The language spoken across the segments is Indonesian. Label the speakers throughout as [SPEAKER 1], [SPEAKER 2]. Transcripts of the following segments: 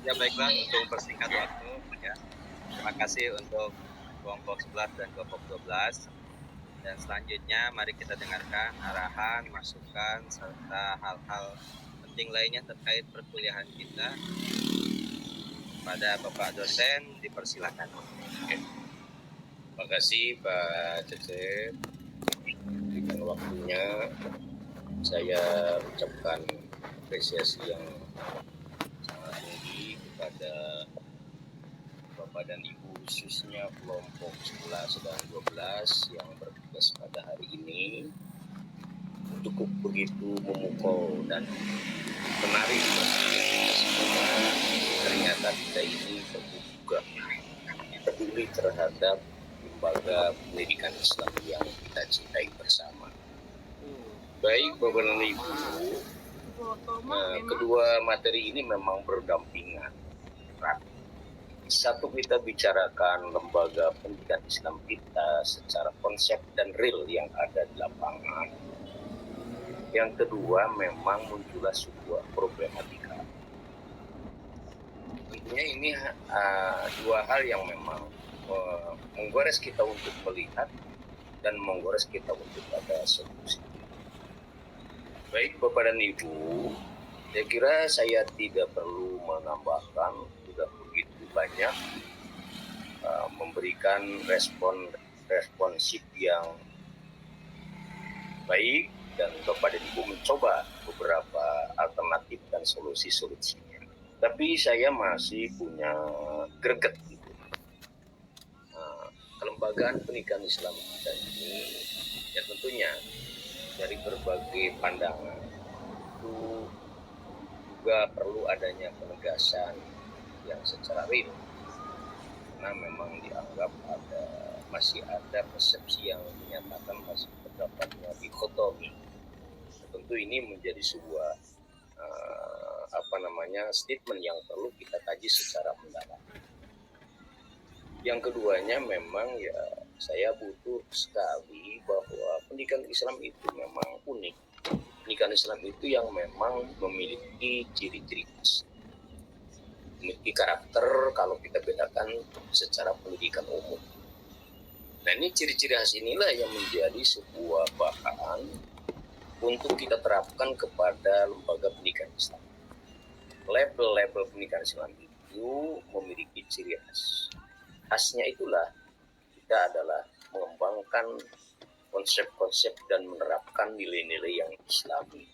[SPEAKER 1] Ya baiklah, untuk persingkat waktu ya. Terima kasih untuk kelompok 11 dan kelompok 12. Dan selanjutnya mari kita dengarkan arahan, masukan, serta hal-hal penting lainnya terkait perkuliahan kita. Pada Bapak dosen dipersilakan.
[SPEAKER 2] Terima kasih Pak Cecep. Berikan waktunya, saya ucapkan apresiasi yang sangat tinggi kepada Bapak dan Ibu, khususnya kelompok 11 dan 12 yang bertugas pada hari ini. Cukup begitu memukau dan menarik semua. Ternyata kita ini terbuka, peduli terhadap lembaga pendidikan Islam yang kita cintai bersama. Baik Bapak dan Ibu, kedua materi ini memang berdampingan. Satu, kita bicarakan lembaga pendidikan Islam kita secara konsep dan real yang ada di lapangan. Yang kedua, memang muncullah sebuah problematika. Tentunya ini dua hal yang memang menggores kita untuk melihat dan menggores kita untuk ada solusi. Baik Bapak dan Ibu, saya kira saya tidak perlu menambahkan, sudah begitu banyak memberikan responsif yang baik, dan Bapak dan Ibu mencoba beberapa alternatif dan solusi-solusinya. Tapi saya masih punya greget gitu. Kelembagaan pendidikan Islam kita ini, ya tentunya dari berbagai pandangan itu juga perlu adanya penegasan yang secara real, karena memang dianggap masih ada persepsi yang menyatakan masih terdapatnya dikotomi. Tentu ini menjadi sebuah statement yang perlu kita kaji secara mendalam. Yang keduanya memang ya saya butuh sekali bahwa pendidikan Islam itu memang unik. Pendidikan Islam itu yang memang memiliki ciri-ciri khas, memiliki karakter kalau kita bedakan secara pendidikan umum. Nah, ini ciri-ciri khas inilah yang menjadi sebuah bahan untuk kita terapkan kepada lembaga pendidikan Islam. Label-label pendidikan Islam itu memiliki ciri khas. Khasnya itulah kita adalah mengembangkan konsep-konsep dan menerapkan nilai-nilai yang Islami,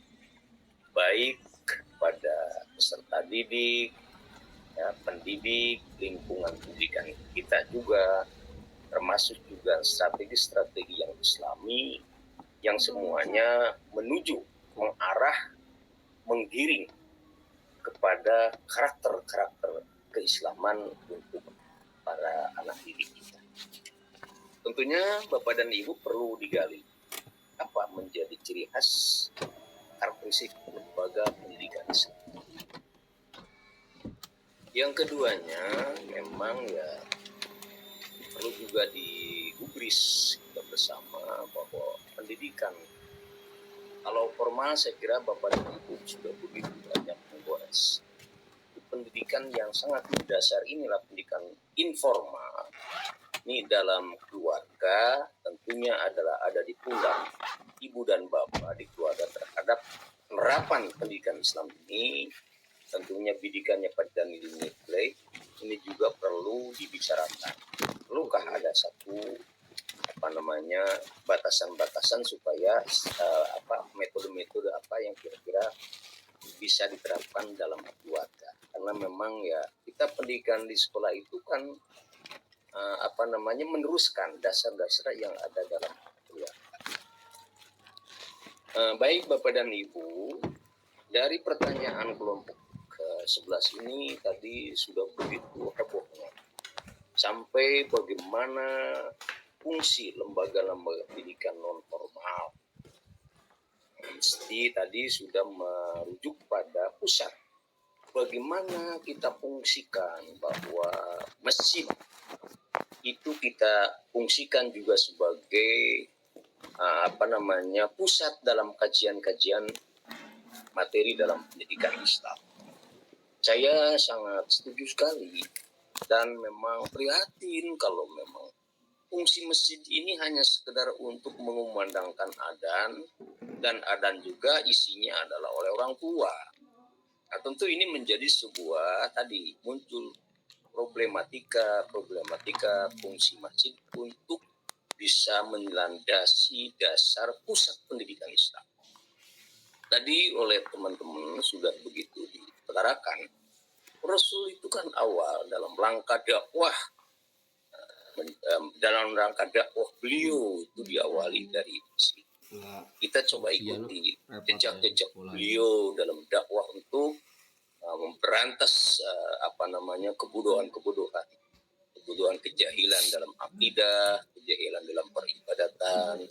[SPEAKER 2] baik pada peserta didik, ya, pendidik, lingkungan pendidikan kita juga, termasuk juga strategi-strategi yang Islami, yang semuanya menuju, mengarah, menggiring kepada karakter-karakter keislaman untuk para anak didik kita. Tentunya Bapak dan Ibu perlu digali apa menjadi ciri khas karakteristik lembaga pendidikan Islam. Yang keduanya memang ya perlu juga digubris kita bersama bahwa pendidikan, kalau formal saya kira Bapak dan Ibu sudah begitu banyak menggores. Pendidikan yang sangat mendasar inilah pendidikan informal. Ini dalam keluarga tentunya adalah ada di pundak ibu dan bapak di keluarga terhadap penerapan pendidikan Islam ini. Tentunya bidikannya pada nilai-nilai ini juga perlu dibicarakan. Perlukah ada satu batasan-batasan supaya metode-metode apa yang kira-kira bisa diterapkan dalam keluarga. Karena memang ya kita pendidikan di sekolah itu kan meneruskan dasar-dasar yang ada dalam keluarga. Baik Bapak dan Ibu, dari pertanyaan kelompok ke-11 ini tadi sudah begitu hebohnya. Sampai bagaimana fungsi lembaga-lembaga pendidikan non-formal. Mesti tadi sudah merujuk pada pusat. Bagaimana kita fungsikan bahwa masjid itu kita fungsikan juga sebagai pusat dalam kajian-kajian materi dalam pendidikan Islam. Saya sangat setuju sekali dan memang prihatin kalau memang fungsi masjid ini hanya sekedar untuk mengumandangkan adzan, dan adzan juga isinya adalah oleh orang tua. Nah, tentu ini menjadi sebuah muncul problematika fungsi masjid untuk bisa melandasi dasar pusat pendidikan Islam. Tadi oleh teman-teman sudah begitu diutarakan, Rasul itu kan awal dalam rangka dakwah beliau itu diawali dari masjid. Kita coba ikuti jejak-jejak beliau dalam dakwah untuk memberantas kebodohan kejahilan dalam akidah, kejahilan dalam peribadatan,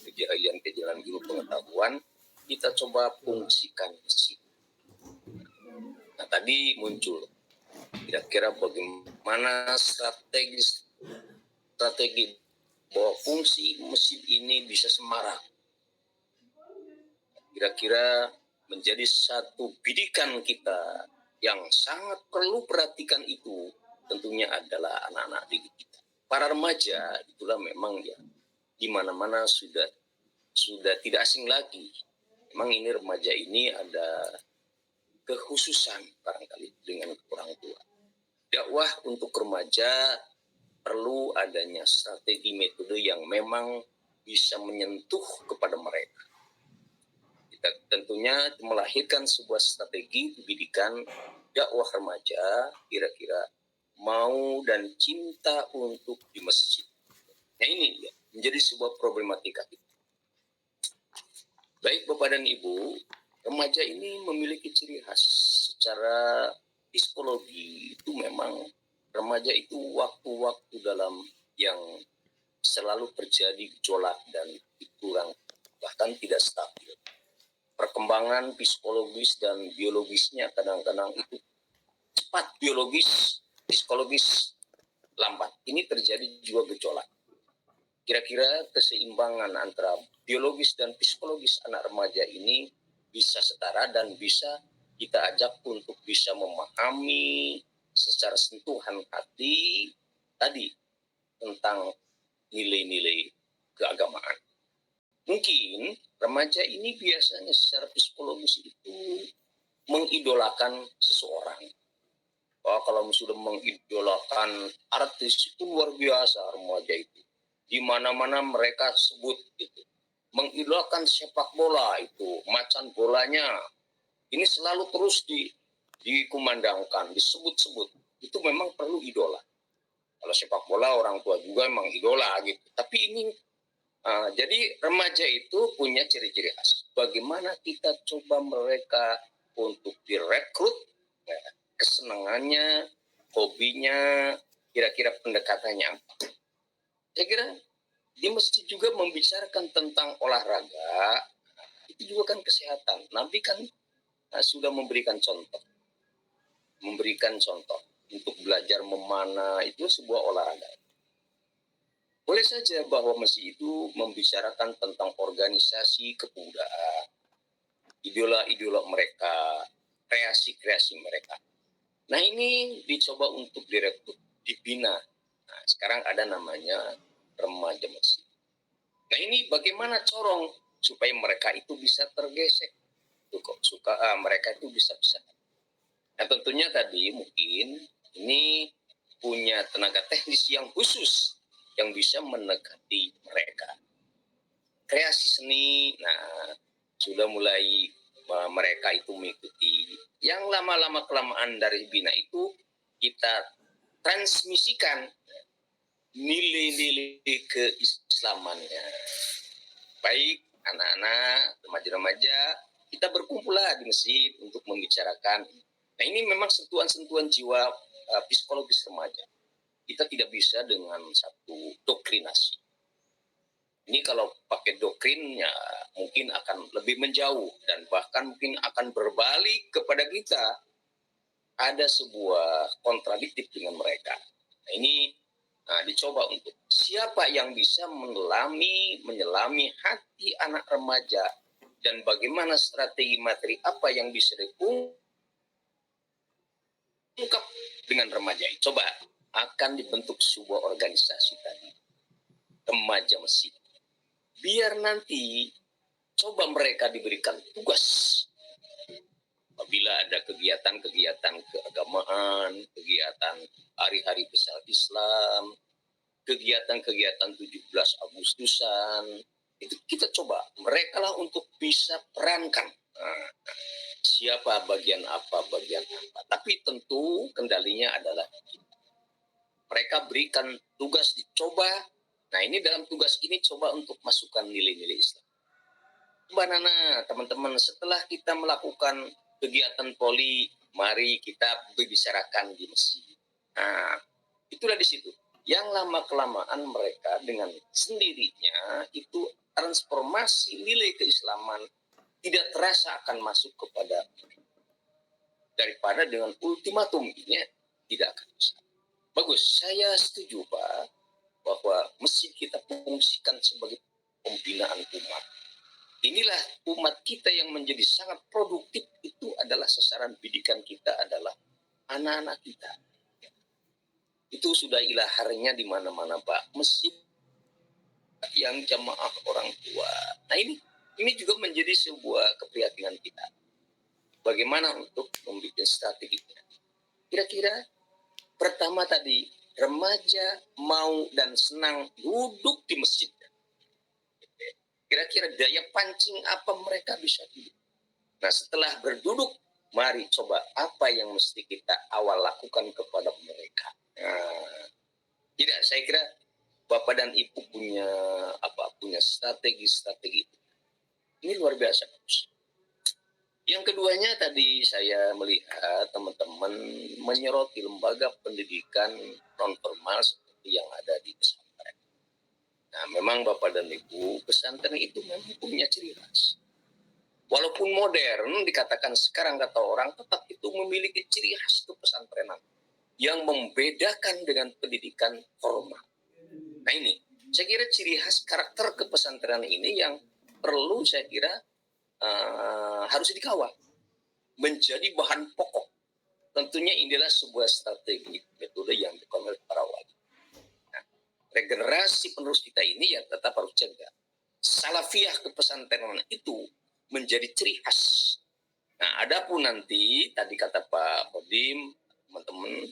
[SPEAKER 2] kejahilan ilmu pengetahuan. Kita coba fungsikan masjid. Nah, tadi muncul kira-kira bagaimana strategi bahwa fungsi masjid ini bisa semarak. Kira-kira menjadi satu bidikan kita yang sangat perlu perhatikan itu tentunya adalah anak-anak didik kita. Para remaja itulah memang ya di mana-mana sudah tidak asing lagi. Memang ini remaja ini ada kekhususan barangkali dengan orang tua. Dakwah untuk remaja perlu adanya strategi metode yang memang bisa menyentuh kepada mereka. Kita tentunya melahirkan sebuah strategi pendidikan dakwah remaja, kira-kira mau dan cinta untuk di masjid. Nah, ini ya, menjadi sebuah problematika kita. Baik Bapak dan Ibu, remaja ini memiliki ciri khas secara psikologi. Itu memang remaja itu waktu-waktu dalam yang selalu terjadi gejolak dan kurang, bahkan tidak stabil. Perkembangan psikologis dan biologisnya kadang-kadang itu cepat, psikologis lambat. Ini terjadi juga gejolak. Kira-kira keseimbangan antara biologis dan psikologis anak remaja ini bisa setara dan bisa kita ajak untuk bisa memahami secara sentuhan hati tadi tentang nilai-nilai keagamaan. Mungkin remaja ini biasanya secara psikologis itu mengidolakan seseorang. Kalau sudah mengidolakan artis itu luar biasa remaja itu. Di mana-mana mereka sebut gitu. Mengidolakan sepak bola itu, macan bolanya ini selalu terus dikumandangkan, disebut-sebut. Itu memang perlu idola. Kalau sepak bola orang tua juga memang idola gitu. Tapi ini jadi remaja itu punya ciri-ciri khas. Bagaimana kita coba mereka untuk direkrut, ya, kesenangannya, hobinya, kira-kira pendekatannya apa. Saya kira di masjid juga membicarakan tentang olahraga, itu juga kan kesehatan. Nabi kan sudah memberikan contoh untuk belajar memanah, itu sebuah olahraga. Boleh saja bahwa masjid itu membicarakan tentang organisasi kepemudaan, idola-idola mereka, kreasi-kreasi mereka. Nah, ini dicoba untuk direkrut, dibina. Nah, sekarang ada namanya remaja masjid. Nah, ini bagaimana corong supaya mereka itu bisa tergesek. Mereka itu bisa. Nah, tentunya tadi mungkin ini punya tenaga teknis yang khusus yang bisa mendekati mereka. Kreasi seni, nah sudah mulai mereka itu mengikuti. Yang lama-lama kelamaan dari bina itu kita transmisikan nilai-nilai keislamannya. Baik anak-anak, remaja-remaja, kita berkumpullah di masjid untuk membicarakan. Nah, ini memang sentuhan-sentuhan jiwa psikologis remaja. Kita tidak bisa dengan satu doktrinasi. Ini kalau pakai doktrinnya mungkin akan lebih menjauh dan bahkan mungkin akan berbalik kepada kita. Ada sebuah kontradiktif dengan mereka. Nah, ini dicoba untuk siapa yang bisa menyelami hati anak remaja dan bagaimana strategi materi apa yang bisa diungkap dengan remaja. Coba akan dibentuk sebuah organisasi tadi, remaja Mesir. Biar nanti coba mereka diberikan tugas apabila ada kegiatan-kegiatan keagamaan, kegiatan hari-hari besar Islam, kegiatan-kegiatan 17 Agustusan, itu kita coba mereka lah untuk bisa perankan. Nah, siapa bagian apa. Tapi tentu kendalinya adalah mereka berikan tugas dicoba. Nah ini dalam tugas ini coba untuk masukkan nilai-nilai Islam. Mbak Nana, teman-teman, setelah kita melakukan kegiatan poli, mari kita berbicarakan di masjid. Nah, itulah di situ. Yang lama-kelamaan mereka dengan sendirinya itu transformasi nilai keislaman tidak terasa akan masuk kepada mereka. Daripada dengan ultimatum ini tidak akan bisa. Bagus, saya setuju Pak, bahwa masjid kita fungsikan sebagai pembinaan umat. Inilah umat kita yang menjadi sangat produktif itu adalah sasaran bidikan kita adalah anak-anak kita. Itu sudah ilaharnya di mana-mana Pak. Masjid yang jamaah orang tua. Nah ini juga menjadi sebuah keprihatinan kita. Bagaimana untuk membuat strateginya? Kira-kira pertama tadi remaja mau dan senang duduk di masjid. Kira-kira daya pancing apa mereka bisa duduk. Nah setelah berduduk, mari coba apa yang mesti kita awal lakukan kepada mereka. Nah, tidak, saya kira Bapak dan Ibu punya strategi-strategi itu. Ini luar biasa bagus. Yang keduanya tadi saya melihat teman-teman menyoroti lembaga pendidikan non formal seperti yang ada di pesantren. Nah, memang Bapak dan Ibu, pesantren itu memang punya ciri khas. Walaupun modern dikatakan sekarang kata orang, tetap itu memiliki ciri khas kepesantrenan yang membedakan dengan pendidikan formal. Nah ini, saya kira ciri khas karakter kepesantrenan ini yang perlu saya kira harus dikawal. Menjadi bahan pokok. Tentunya inilah sebuah strategi metode yang dilakukan oleh para wali. Nah, regenerasi penerus kita ini ya tetap harus jaga. Salafiyah kepesantrenan itu menjadi ciri khas. Nah, adapun nanti tadi kata Pak Kodim, teman-teman,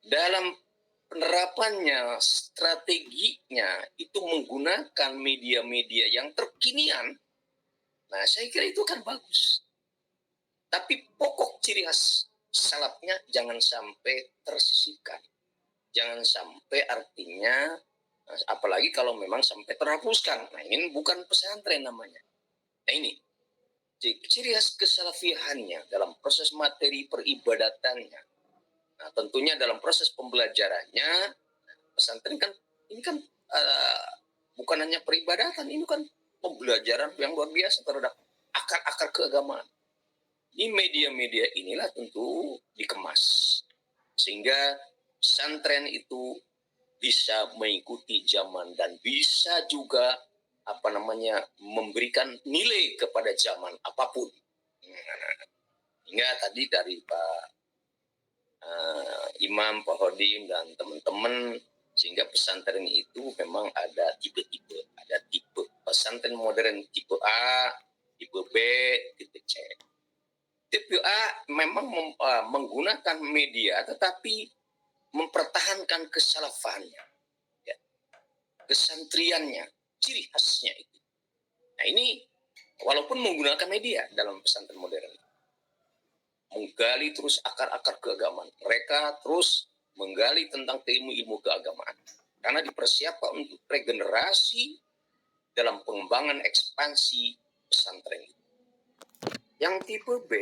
[SPEAKER 2] dalam penerapannya, strateginya itu menggunakan media-media yang terkinian. Nah, saya kira itu kan bagus. Tapi pokok ciri khas salafnya jangan sampai tersisihkan. Jangan sampai artinya, apalagi kalau memang sampai terhapuskan. Nah, ini bukan pesantren namanya. Nah, ini ciri khas kesalafiahannya dalam proses materi peribadatannya. Nah, tentunya dalam proses pembelajarannya, pesantren kan ini kan bukan hanya peribadatan, ini kan pembelajaran yang luar biasa terhadap akar-akar keagamaan. Di media-media inilah tentu dikemas sehingga pesantren itu bisa mengikuti zaman dan bisa juga memberikan nilai kepada zaman apapun. Hingga tadi dari Pak Imam, Pak Hodim dan teman-teman, sehingga pesantren itu memang ada tipe-tipe. Ada tipe pesantren modern tipe A, tipe B, tipe C. Tipe A memang menggunakan media tetapi mempertahankan kesalafannya, ya, kesantriannya, ciri khasnya itu. Nah ini walaupun menggunakan media dalam pesantren modern, menggali terus akar-akar keagamaan. Mereka terus menggali tentang ilmu-ilmu keagamaan. Karena dipersiapkan untuk regenerasi dalam pengembangan ekspansi pesantren itu. Yang tipe B,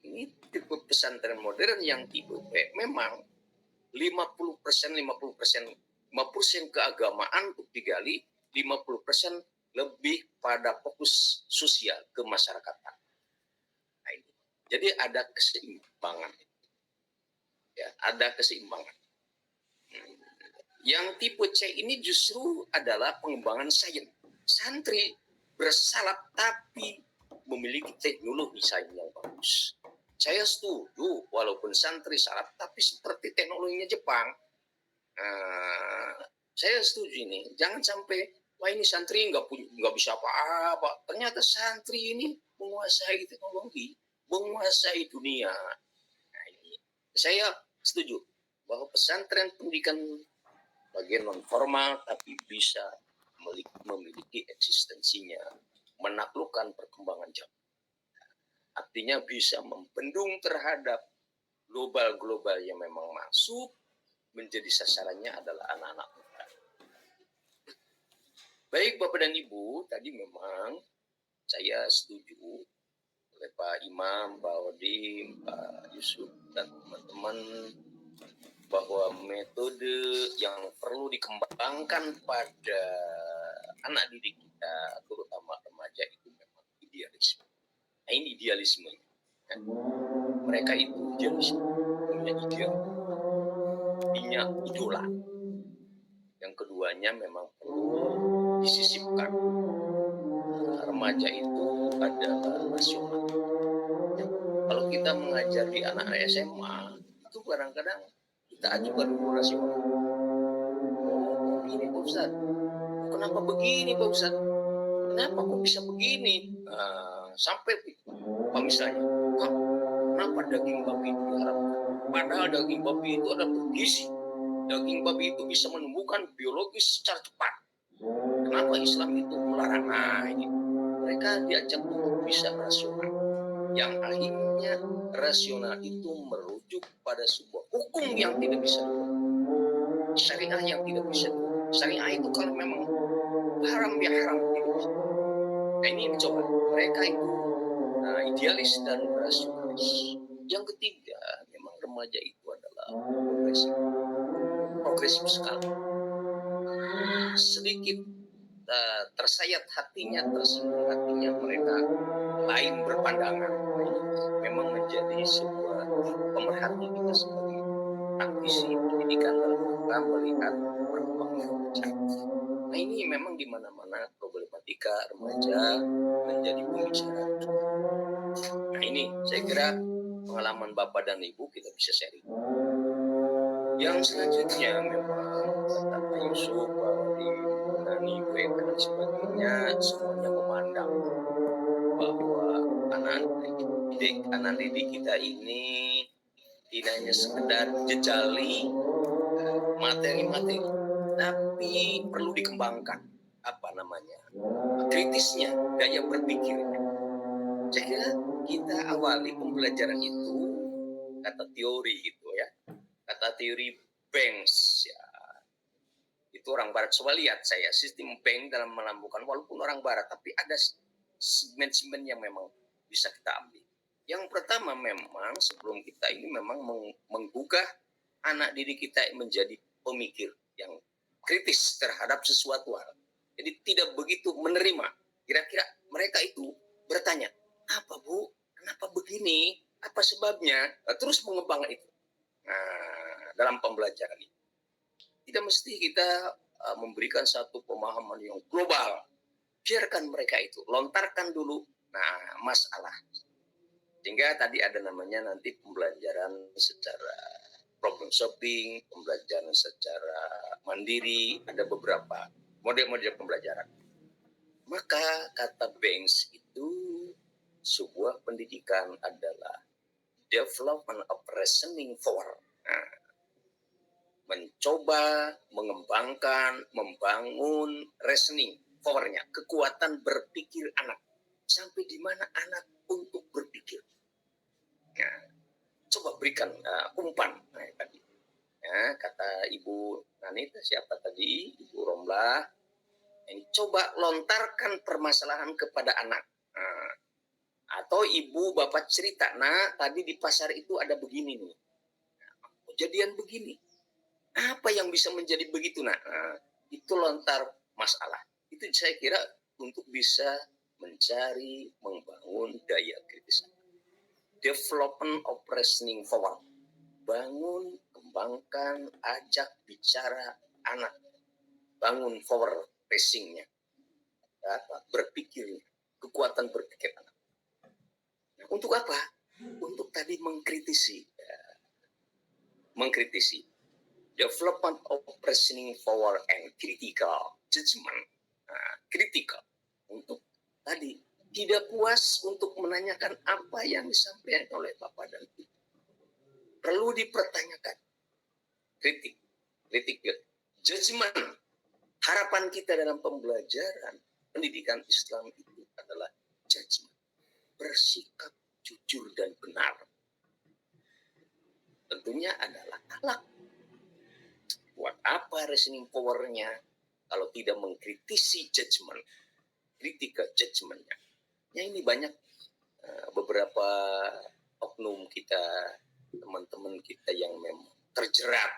[SPEAKER 2] ini tipe pesantren modern yang tipe B memang 50% keagamaan untuk digali, 50% lebih pada fokus sosial ke masyarakatan. Nah, ini. Jadi ada keseimbangan. Ya, ada keseimbangan. Yang tipe C ini justru adalah pengembangan sains. Santri bersalap tapi memiliki teknologi sains yang bagus. Saya setuju walaupun santri salap tapi seperti teknologinya Jepang. Saya setuju ini. Jangan sampai wah ini santri nggak bisa apa-apa. Ternyata santri ini menguasai teknologi, menguasai dunia. Nah, ini. Saya setuju bahwa pesantren pendidikan bagian non formal tapi bisa memiliki eksistensinya, menaklukkan perkembangan zaman. Artinya bisa membendung terhadap global yang memang masuk, menjadi sasarannya adalah anak-anak muda. Baik Bapak dan Ibu, tadi memang saya setuju oleh Pak Imam, Pak Odim, Pak Yusuf, dan teman-teman bahwa metode yang perlu dikembangkan pada anak didik kita, terutama remaja, itu memang idealisme. Nah, ini idealismenya. Mereka itu idealisme, punya ideal, punya idola. Yang keduanya memang perlu disisipkan. Remaja itu adalah rasional. Kalau kita mengajari anak SMA, itu kadang-kadang kita ajukan dulu rasional. Oh, ini Pak Ustaz. Kenapa begini Pak Ustaz? Kenapa kok bisa begini? Sampai misalnya, kenapa daging babi itu diharamkan? Padahal daging babi itu ada bergizi. Daging babi itu bisa menumbuhkan biologis secara cepat. Kenapa Islam itu melarang? Nah, ini mereka diajak untuk bisa rasional. Yang akhirnya rasional itu merujuk pada sebuah hukum yang tidak bisa dirubah. Syariah yang tidak bisa dirubah. Syariah itu kalau memang haram ya haram. Nah, ini dicoba. Mereka itu idealis dan rasionalis. Yang ketiga, memang remaja itu adalah progresif sekali. Sedikit tersayat hatinya, tersinggung hatinya, mereka lain berpandangan. Ini memang menjadi sebuah pemerhati kita sebagai praktisi pendidikan dalam rangka melihat perkembangan remaja. Nah, ini memang di mana-mana problematika remaja menjadi pembicaraan. Nah, ini saya kira pengalaman Bapak dan Ibu kita bisa sharing. Yang selanjutnya memang kata Pak Yusuf, Pak Odi, Nani, Bu Eka dan sebagainya semuanya memandang bahwa anak didik kita ini tidak hanya sekedar jejali materi-materi, tapi perlu dikembangkan kritisnya, daya berpikirnya. Saya kira kita awali pembelajaran itu kata teori gitu ya, kata teori Banks ya. Itu orang Barat. Coba lihat saya sistem Bank dalam melambungkan, walaupun orang Barat, tapi ada segmen-segmen yang memang bisa kita ambil. Yang pertama memang sebelum kita ini memang menggugah anak didik kita menjadi pemikir yang kritis terhadap sesuatu hal. Jadi tidak begitu menerima. Kira-kira mereka itu bertanya, apa Bu? Kenapa begini? Apa sebabnya? Terus mengembangkan itu. Dalam pembelajaran ini. Tidak mesti kita memberikan satu pemahaman yang global. Biarkan mereka itu, lontarkan dulu masalah. Sehingga tadi ada namanya nanti pembelajaran secara problem solving, pembelajaran secara mandiri, ada beberapa model-model pembelajaran. Maka kata Banks itu sebuah pendidikan adalah development of reasoning power. Mencoba, mengembangkan, membangun reasoning powernya, kekuatan berpikir anak. Sampai di mana anak untuk berpikir. Coba berikan umpan tadi. Kata Ibu Nanita, siapa tadi? Ibu Romlah. Ini coba lontarkan permasalahan kepada anak. Atau ibu bapak cerita, tadi di pasar itu ada begini nih. Kejadian begini. Apa yang bisa menjadi begitu? Itu lontar masalah. Itu saya kira untuk bisa mencari, membangun daya kritis. Development of reasoning forward. Bangun, kembangkan, ajak bicara anak. Bangun forward racingnya. Berpikirnya, kekuatan berpikir anak. Nah, untuk apa? Untuk tadi mengkritisi. Mengkritisi. Development of reasoning power and critical judgment. Critical. Untuk tadi tidak puas untuk menanyakan apa yang disampaikan oleh Bapak dan Ibu. Perlu dipertanyakan. Kritik. Judgment. Harapan kita dalam pembelajaran pendidikan Islam itu adalah judgment. Bersikap jujur dan benar. Tentunya adalah akhlak. Buat apa reasoning power-nya kalau tidak mengkritisi judgment, critical judgment-nya. Ya ini banyak beberapa oknum kita, teman-teman kita yang memang terjerat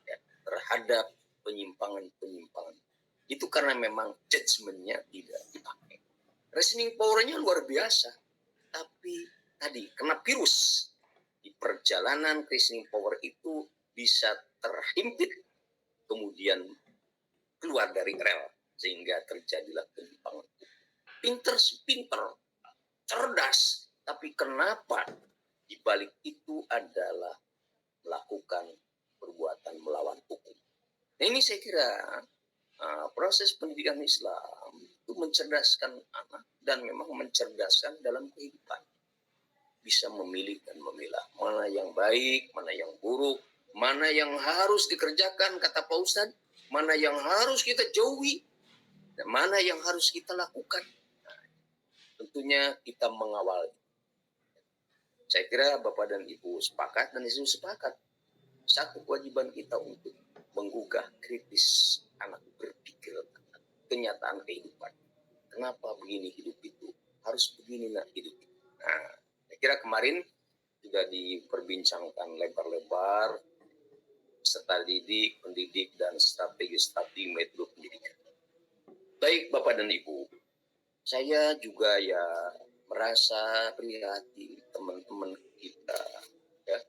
[SPEAKER 2] ya, terhadap penyimpangan-penyimpangan. Itu karena memang judgment-nya tidak dipakai. Reasoning power-nya luar biasa, tapi tadi kena virus. Di perjalanan reasoning power itu bisa terhimpit, kemudian keluar dari rel, sehingga terjadilah penyimpangan. Pinter, cerdas, tapi kenapa dibalik itu adalah melakukan perbuatan melawan hukum. Nah, ini saya kira proses pendidikan Islam itu mencerdaskan anak dan memang mencerdaskan dalam kehidupan. Bisa memilih dan memilah mana yang baik, mana yang buruk, mana yang harus dikerjakan kata Pak Ustadz, mana yang harus kita jauhi, dan mana yang harus kita lakukan. Nah, tentunya kita mengawal. Saya kira Bapak dan Ibu sepakat dan Ibu sepakat. Satu kewajiban kita untuk menggugah kritis anak berpikir kenyataan kehidupan. Kenapa begini hidup itu? Harus begini nak hidup itu. Nah, saya kira kemarin juga diperbincangkan lebar-lebar serta didik, pendidik, dan strategi metode pendidikan. Baik Bapak dan Ibu, saya juga ya merasa prihatin teman-teman kita, ya,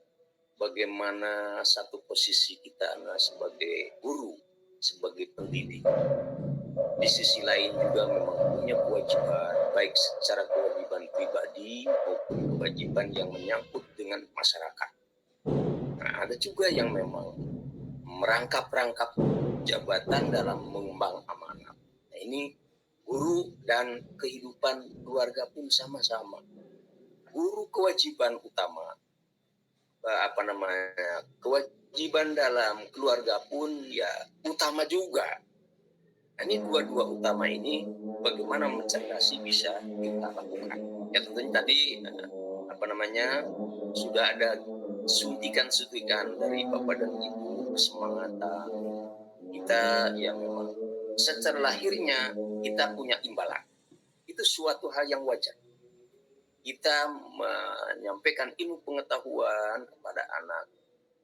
[SPEAKER 2] bagaimana satu posisi kita sebagai guru, sebagai pendidik. Di sisi lain juga memang punya kewajiban, baik secara kewajiban pribadi maupun kewajiban yang menyangkut dengan masyarakat. Nah, ada juga yang memang merangkap-rangkap jabatan dalam mengemban amanah. Nah, ini guru dan kehidupan keluarga pun sama-sama. Guru kewajiban utama, kewajiban dalam keluarga pun ya utama juga. Nah, ini dua-dua utama ini bagaimana mencerdasi bisa kita lakukan. Ya tentunya tadi sudah ada suntikan-suntikan dari Bapak dan Ibu kesemangatan. Kita yang memang secara lahirnya kita punya imbalan. Itu suatu hal yang wajar. Kita menyampaikan ilmu pengetahuan kepada anak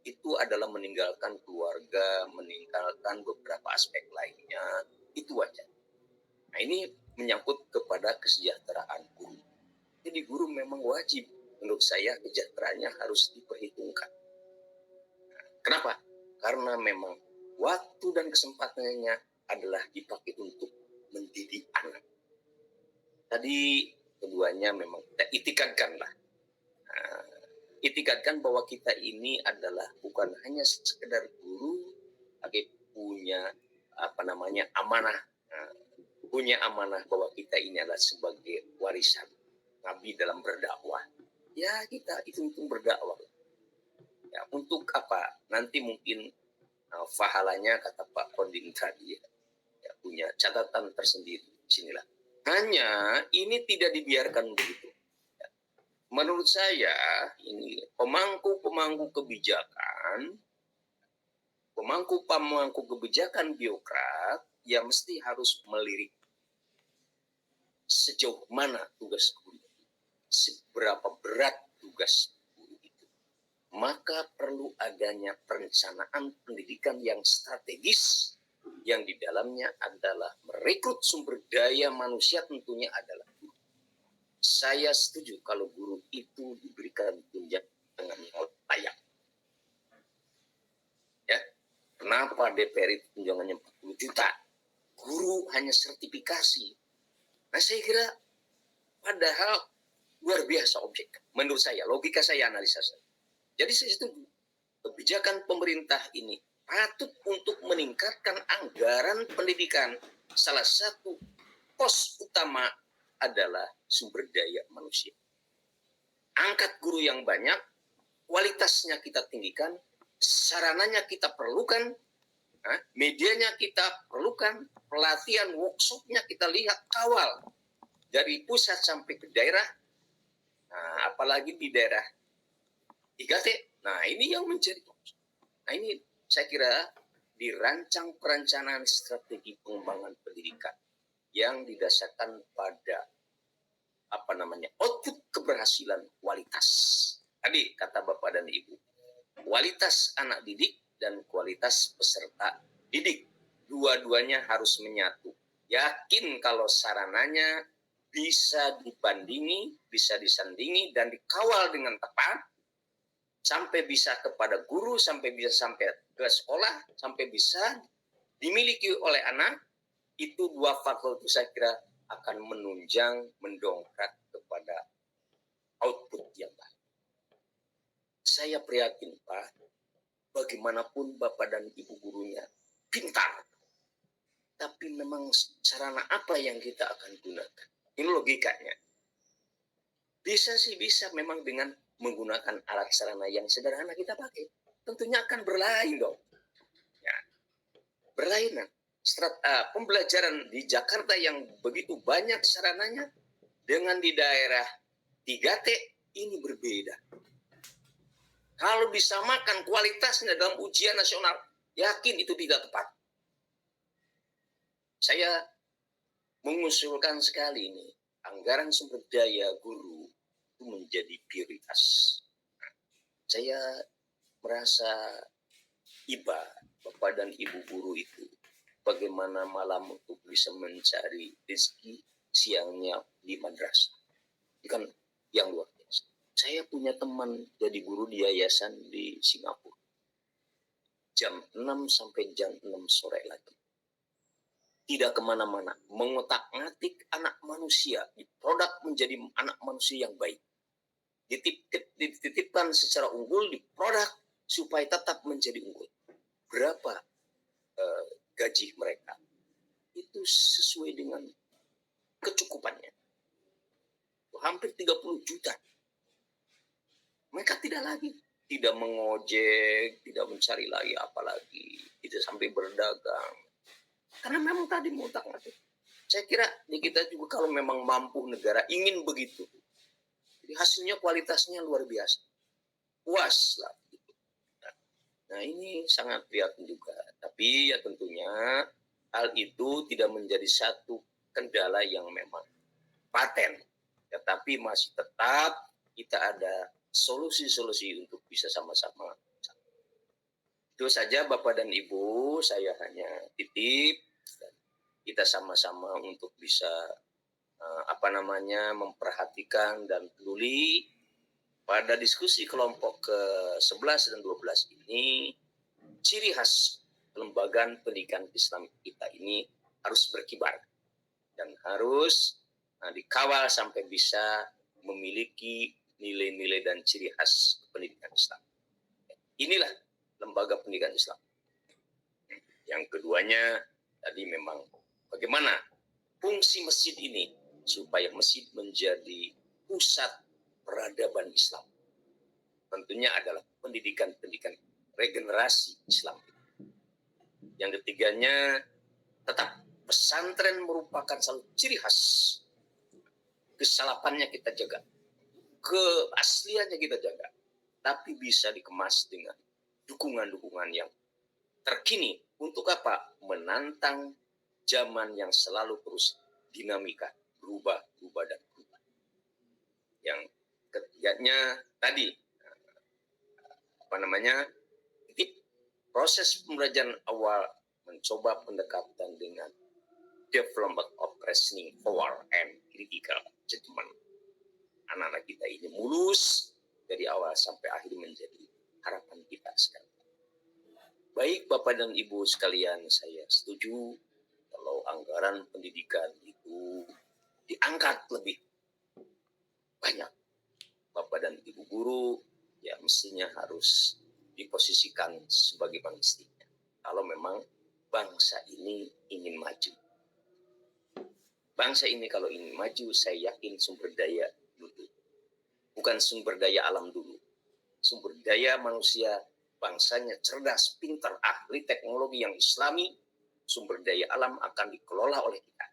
[SPEAKER 2] itu adalah meninggalkan keluarga, meninggalkan beberapa aspek lainnya, itu wajar. Nah, ini menyangkut kepada kesejahteraan guru. Jadi guru memang wajib, menurut saya kesejahteraannya harus diperhitungkan. Kenapa? Karena memang waktu dan kesempatannya adalah dipakai untuk mendidik anak. Tadi keduanya memang kita itikadkanlah. Itikadkan bahwa kita ini adalah bukan hanya sekedar guru, tapi punya amanah. Punya amanah bahwa kita ini adalah sebagai warisan Nabi dalam berdakwah. Ya kita itu untuk berdakwah. Ya, untuk apa? Nanti mungkin pahalanya kata Pak Koding tadi ya, punya catatan tersendiri. Sinilah. Hanya ini tidak dibiarkan begitu. Ya. Menurut saya ini pemangku kebijakan birokrat ya mesti harus melirik sejauh mana tugas guru, seberapa berat tugas guru itu. Maka perlu adanya perencanaan pendidikan yang strategis yang di dalamnya adalah merekrut sumber daya manusia, tentunya adalah guru. Saya setuju kalau guru itu diberikan tunjangan yang layak. Ya, kenapa DPR itu tunjangannya 40 juta? Guru hanya sertifikasi. Nah, saya kira padahal luar biasa objek. Menurut saya, logika saya, analisa saya. Jadi saya setuju. Kebijakan pemerintah ini patut untuk meningkatkan anggaran pendidikan. Salah satu pos utama adalah sumber daya manusia. Angkat guru yang banyak, kualitasnya kita tinggikan, sarananya kita perlukan, medianya kita perlukan, pelatihan workshopnya kita lihat, kawal dari pusat sampai ke daerah. Nah, apalagi di daerah 3T. Nah, ini yang menjadi. Nah, ini saya kira dirancang perencanaan strategi pengembangan pendidikan yang didasarkan pada output keberhasilan kualitas. Tadi kata Bapak dan Ibu, kualitas anak didik dan kualitas peserta didik. Dua-duanya harus menyatu. Yakin kalau sarananya bisa dibandingi, bisa disandingi, dan dikawal dengan tepat, sampai bisa kepada guru, sampai bisa sampai ke sekolah, sampai bisa dimiliki oleh anak. Itu dua faktor itu saya kira akan menunjang, mendongkrak kepada output yang baik. Saya prihatin, Pak, bagaimanapun Bapak dan Ibu gurunya pintar, tapi memang sarana apa yang kita akan gunakan? Ini logikanya. Bisa sih, bisa memang dengan menggunakan alat sarana yang sederhana kita pakai. Tentunya akan berlain dong. Ya, berlainan. Pembelajaran di Jakarta yang begitu banyak sarananya dengan di daerah 3T ini berbeda. Kalau disamakan kualitasnya dalam ujian nasional, yakin itu tidak tepat. Saya mengusulkan sekali ini, anggaran sumber daya guru itu menjadi prioritas. Saya merasa iba Bapak dan Ibu guru itu bagaimana malam untuk bisa mencari rezeki, siangnya di madrasah. Itu kan yang luar biasa. Saya punya teman jadi guru di yayasan di Singapura. Jam 6 sampai jam 6 sore lagi. Tidak kemana-mana. Mengotak-ngatik anak manusia. Diproduk menjadi anak manusia yang baik. Dititipkan secara unggul, diproduk supaya tetap menjadi unggul. Berapa gaji mereka? Itu sesuai dengan kecukupannya. Hampir 30 juta. Mereka tidak mengojek, tidak mencari lagi apalagi, tidak sampai berdagang. Karena memang tadi mengotak-ngatik. Saya kira di kita juga kalau memang mampu negara ingin begitu. Jadi hasilnya kualitasnya luar biasa. Puas lah. Nah, ini sangat prihatin juga. Tapi ya tentunya hal itu tidak menjadi satu kendala yang memang paten. Tetapi masih tetap kita ada solusi-solusi untuk bisa sama-sama. Itu saja Bapak dan Ibu, saya hanya titip. Kita sama-sama untuk bisa memperhatikan dan peduli pada diskusi kelompok ke-11 dan 12 ini. Ciri khas kelembagaan pendidikan Islam kita ini harus berkibar dan harus dikawal sampai bisa memiliki nilai-nilai dan ciri khas pendidikan Islam. Inilah lembaga pendidikan Islam. Yang keduanya tadi memang bagaimana fungsi masjid ini supaya masjid menjadi pusat peradaban Islam. Tentunya adalah pendidikan regenerasi Islam. Yang ketiganya tetap pesantren merupakan salah ciri khas. Kesalapannya kita jaga, keasliannya kita jaga, tapi bisa dikemas dengan dukungan-dukungan yang terkini. Untuk apa? Menantang zaman yang selalu terus dinamika, berubah dan berubah. Yang ketiganya tadi proses pembelajaran awal mencoba pendekatan dengan development of reasoning power and critical judgment. Anak-anak kita ini mulus dari awal sampai akhir menjadi harapan kita sekarang. Baik Bapak dan Ibu sekalian, saya setuju kalau anggaran pendidikan itu diangkat lebih banyak. Bapak dan Ibu guru ya mestinya harus diposisikan sebagai mestinya. Kalau memang bangsa ini ingin maju. Bangsa ini kalau ingin maju, saya yakin sumber daya dulu. Bukan sumber daya alam dulu. Sumber daya manusia, bangsanya cerdas, pintar, ahli teknologi yang islami, sumber daya alam akan dikelola oleh kita.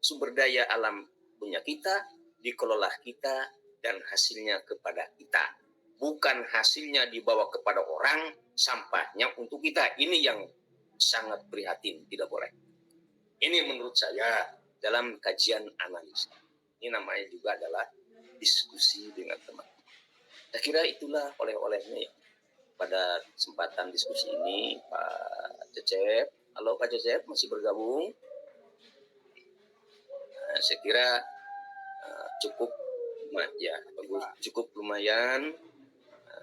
[SPEAKER 2] Sumber daya alam punya kita, dikelola kita, dan hasilnya kepada kita. Bukan hasilnya dibawa kepada orang, sampahnya untuk kita. Ini yang sangat prihatin, tidak boleh. Ini menurut saya dalam kajian analisa. Ini namanya juga adalah diskusi dengan teman. Saya kira itulah oleh-olehnya ya. Pada kesempatan diskusi ini, Pak Cecep. Halo Pak Cecep, masih bergabung? Saya kira cukup ya, bagus, cukup lumayan.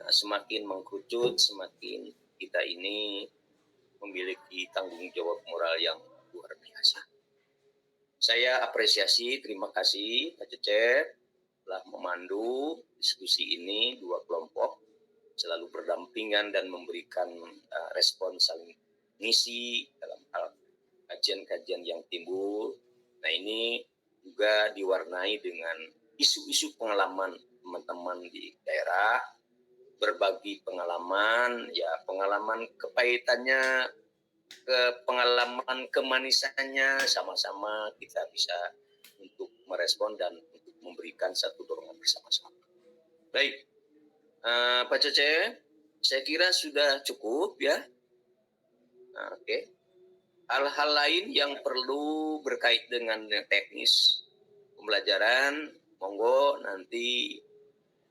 [SPEAKER 2] Semakin mengkerucut, semakin kita ini memiliki tanggung jawab moral yang luar biasa. Saya apresiasi, terima kasih Pak Cecep telah memandu diskusi ini, dua kelompok selalu berdampingan dan memberikan respon saling ngisi dalam hal kajian-kajian yang timbul. Nah ini juga diwarnai dengan isu-isu pengalaman teman-teman di daerah, berbagi pengalaman, ya pengalaman kepahitannya, pengalaman kemanisannya, sama-sama kita bisa untuk merespon dan untuk memberikan satu dorongan bersama-sama. Baik, Pak Cece, saya kira sudah cukup ya. Oke. Hal-hal lain yang perlu berkait dengan teknis pembelajaran, monggo nanti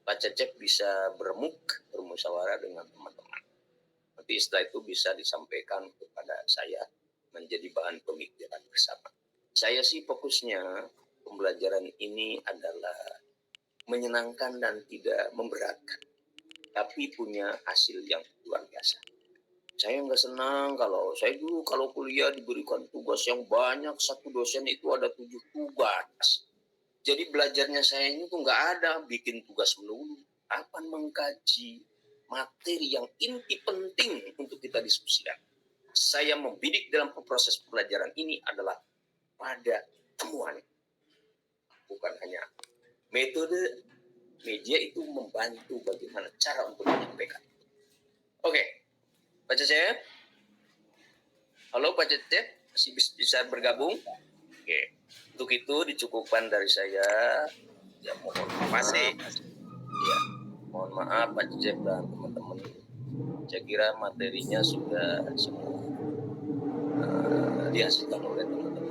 [SPEAKER 2] Pak Cecep bisa bermusyawarah dengan teman-teman. Nanti setelah itu bisa disampaikan kepada saya menjadi bahan pemikiran bersama. Saya sih fokusnya pembelajaran ini adalah menyenangkan dan tidak memberatkan, tapi punya hasil yang luar biasa. Saya nggak senang kalau saya dulu kalau kuliah diberikan tugas yang banyak, satu dosen itu ada 7 tugas. Jadi belajarnya saya ini tuh nggak ada bikin tugas melulu, apa mengkaji materi yang inti penting untuk kita diskusikan. Saya membidik dalam proses pembelajaran ini adalah pada temuan, bukan hanya metode. Media itu membantu bagaimana cara untuk menyampaikan. Oke, Pak Cecep. Halo Pak Cecep, masih bisa bergabung? Oke, untuk itu dicukupkan dari saya. Ya mohon maaf. Ya, mohon maaf Pak Cecep dan teman-teman. Saya kira materinya sudah semua dihasilkan oleh teman-teman.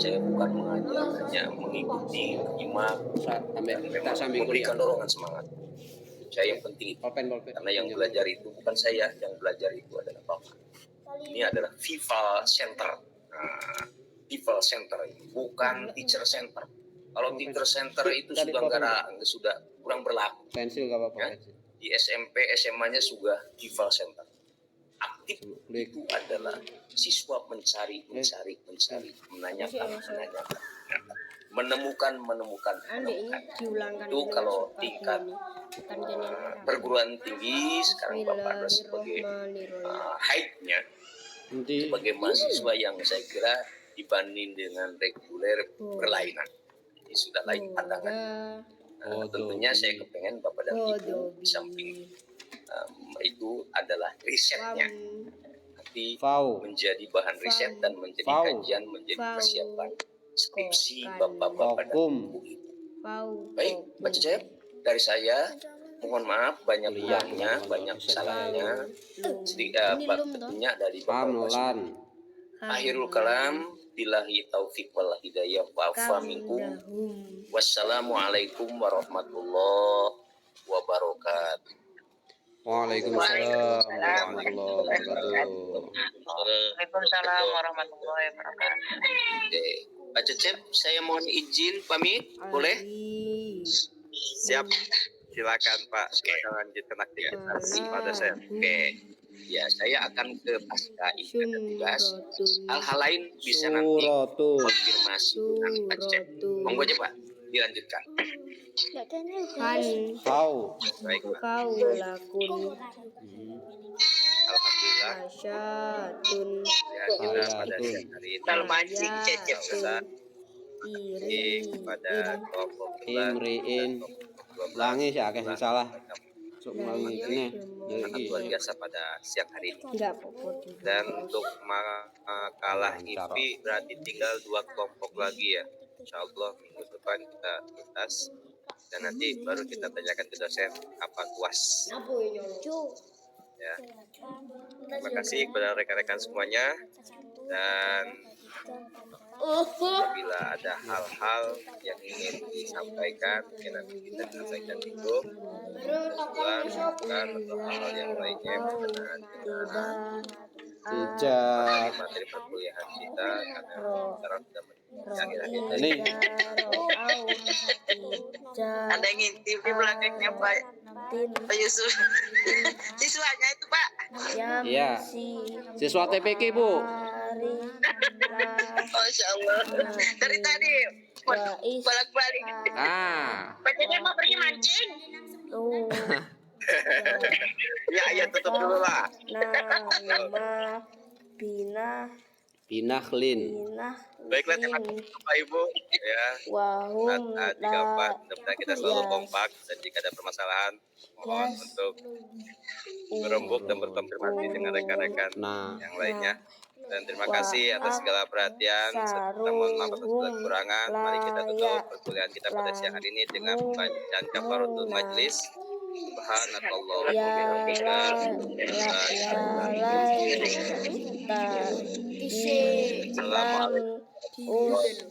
[SPEAKER 2] Saya bukan mengajar, hanya mengikuti, menyimak, dan memang memberikan dorongan semangat. Saya yang penting itu. Karena yang belajar itu bukan saya, yang belajar itu adalah Bapak. Ini adalah Vival Center. Vival Center ini bukan teacher center. Kalau teacher center itu sudah kurang berlaku.
[SPEAKER 3] Pensil nggak apa-apa.
[SPEAKER 2] Ya? Di SMP, SMA-nya sudah Vival Center. Aktif itu adalah siswa mencari, menanyakan. menemukan. Itu kalau tingkat perguruan tinggi sekarang Bapak ada sebagai height-nya sebagai mahasiswa yang saya kira dibanding dengan reguler berlainan. Ini sudah lain pandangan. Tentunya saya kepengen Bapak dan Ibu di samping itu adalah risetnya. Nanti menjadi bahan riset dan menjadi kajian, menjadi persiapan skripsi Bapak-bapak dan Ibu itu. Baik, Pak Cecep, dari saya mohon maaf banyak kurangnya, banyak kesalahannya. Tentunya dari Bapak Masud. Akhirul kalam, billahi taufiq wal hidayah wa'afa minkum. Wassalamualaikum warahmatullahi wabarakatuh.
[SPEAKER 3] Waalaikumsalam warahmatullahi wabarakatuh.
[SPEAKER 4] Waalaikumsalam warahmatullahi wabarakatuh.
[SPEAKER 2] Oke, Pak Cecep, saya mohon izin pamit, boleh?
[SPEAKER 1] Siap, silakan Pak. Silakan lanjutkan aktivitas Pak dosen.
[SPEAKER 2] Oke, ya saya akan ke pasca ini ada tugas. Hal-hal lain bisa nanti
[SPEAKER 3] Suratun.
[SPEAKER 2] konfirmasi dengan Pak Cecep. Monggo aja Pak, dilanjutkan.
[SPEAKER 3] Kau.
[SPEAKER 1] Baik Pak.
[SPEAKER 5] Kaulakun
[SPEAKER 1] Alhamdulillah
[SPEAKER 5] asyatun
[SPEAKER 1] ya kita pada siang hari ini
[SPEAKER 2] Kalau mancing Cecep.
[SPEAKER 1] Ustaz
[SPEAKER 5] iri
[SPEAKER 1] pada kelompok 11
[SPEAKER 3] Imriin.
[SPEAKER 1] dan kelompok 12
[SPEAKER 3] Langi sih akeh sing salah. Cuk melangi ini.
[SPEAKER 1] sangat luar biasa pada siang hari ini.
[SPEAKER 5] enggak popot
[SPEAKER 1] Dan untuk makalah IPI berarti tinggal 2 kelompok lagi ya. Insya Allah minggu depan kita tuntas dan nanti baru kita tanyakan ke dosen kapan UAS. Ya. Terima kasih kepada rekan-rekan semuanya dan apabila ada hal-hal yang ingin disampaikan mungkin nanti kita sampaikan di grup bukan atau hal yang lainnya berkenaan dengan
[SPEAKER 3] Tidak.
[SPEAKER 1] materi perkuliahan kita karena sekarang sudah akhir-akhir
[SPEAKER 3] Ini
[SPEAKER 4] Ada yang ngintip di belakangnya Pak Yusuf. Siswanya itu Pak.
[SPEAKER 3] iya. Siswa TPK, Bu.
[SPEAKER 4] Masya Allah. Dari tadi bolak-balik.
[SPEAKER 3] Ah.
[SPEAKER 4] Pak Cecep mau pergi mancing.
[SPEAKER 1] ya tutup dulu lah.
[SPEAKER 5] nama
[SPEAKER 3] Binahlin.
[SPEAKER 1] Baiklah terima kasih Bapak Ibu ya.
[SPEAKER 5] wahum
[SPEAKER 1] Saat mudah-mudahan kita selalu kompak dan jika ada permasalahan mohon untuk berembuk dan berkonfirmasi dengan rekan-rekan
[SPEAKER 3] Nah,
[SPEAKER 1] yang lainnya. Dan terima kasih atas segala perhatian serta mohon maaf atas segala kekurangan. Mari kita tutup perkuliahan kita pada siang hari ini dengan bacaan kafaratul majlis. Subhanakallah wa bihamdika. Assalamualaikum.